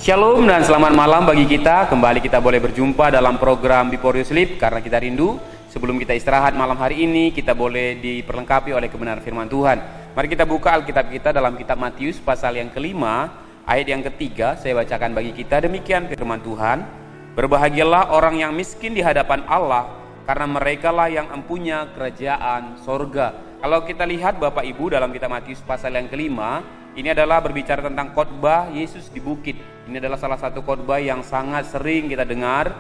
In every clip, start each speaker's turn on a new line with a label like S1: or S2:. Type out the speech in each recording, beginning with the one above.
S1: Shalom dan selamat malam bagi kita. Kembali kita boleh berjumpa dalam program Before You Sleep karena kita rindu. Sebelum kita istirahat malam hari ini, kita boleh diperlengkapi oleh kebenaran firman Tuhan. Mari kita buka Alkitab kita dalam kitab Matius pasal yang kelima, ayat yang ketiga. Saya bacakan bagi kita, demikian firman Tuhan. Berbahagialah orang yang miskin di hadapan Allah, karena merekalah yang empunya kerajaan sorga. Kalau kita lihat Bapak Ibu dalam kitab Matius pasal yang kelima, ini adalah berbicara tentang khotbah Yesus di bukit. Ini adalah salah satu khotbah yang sangat sering kita dengar,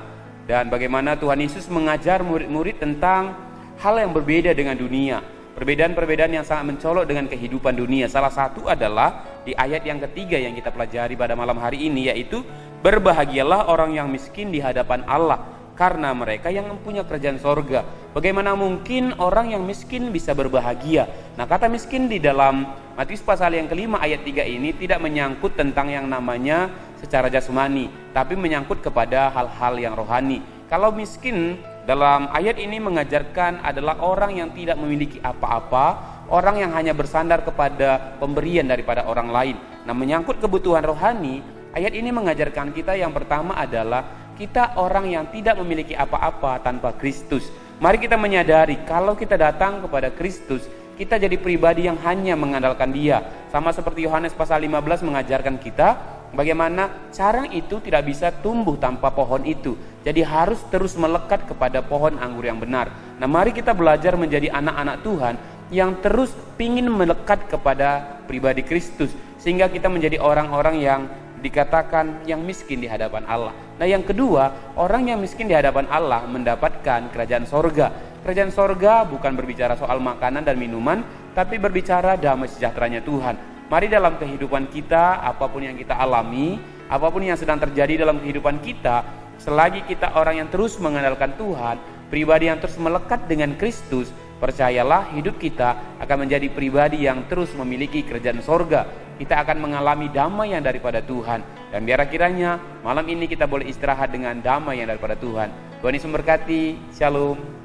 S1: dan bagaimana Tuhan Yesus mengajar murid-murid tentang hal yang berbeda dengan dunia. Perbedaan-perbedaan yang sangat mencolok dengan kehidupan dunia. Salah satu adalah di ayat yang ketiga yang kita pelajari pada malam hari ini, yaitu berbahagialah orang yang miskin di hadapan Allah, karena mereka yang mempunyai kerajaan sorga. Bagaimana mungkin orang yang miskin bisa berbahagia? Nah, kata miskin di dalam Matius pasal yang kelima ayat 3 ini tidak menyangkut tentang yang namanya secara jasmani, tapi menyangkut kepada hal-hal yang rohani. Kalau miskin dalam ayat ini mengajarkan adalah orang yang tidak memiliki apa-apa, orang yang hanya bersandar kepada pemberian daripada orang lain. Nah, menyangkut kebutuhan rohani, ayat ini mengajarkan kita yang pertama adalah kita orang yang tidak memiliki apa-apa tanpa Kristus. Mari kita menyadari kalau kita datang kepada Kristus, kita jadi pribadi yang hanya mengandalkan Dia. Sama seperti Yohanes pasal 15 mengajarkan kita bagaimana carang itu tidak bisa tumbuh tanpa pohon itu. Jadi harus terus melekat kepada pohon anggur yang benar. Nah, mari kita belajar menjadi anak-anak Tuhan yang terus ingin melekat kepada pribadi Kristus, sehingga kita menjadi orang-orang yang dikatakan yang miskin di hadapan Allah. Nah, yang kedua, orang yang miskin di hadapan Allah mendapatkan kerajaan sorga. Kerajaan sorga bukan berbicara soal makanan dan minuman, tapi berbicara damai sejahteranya Tuhan. Mari dalam kehidupan kita, apapun yang kita alami, apapun yang sedang terjadi dalam kehidupan kita, selagi kita orang yang terus mengandalkan Tuhan, pribadi yang terus melekat dengan Kristus, percayalah hidup kita akan menjadi pribadi yang terus memiliki kerajaan sorga. Kita akan mengalami damai yang daripada Tuhan. Dan biar kiranya malam ini kita boleh istirahat dengan damai yang daripada Tuhan. Tuhan Yesus memberkati. Shalom.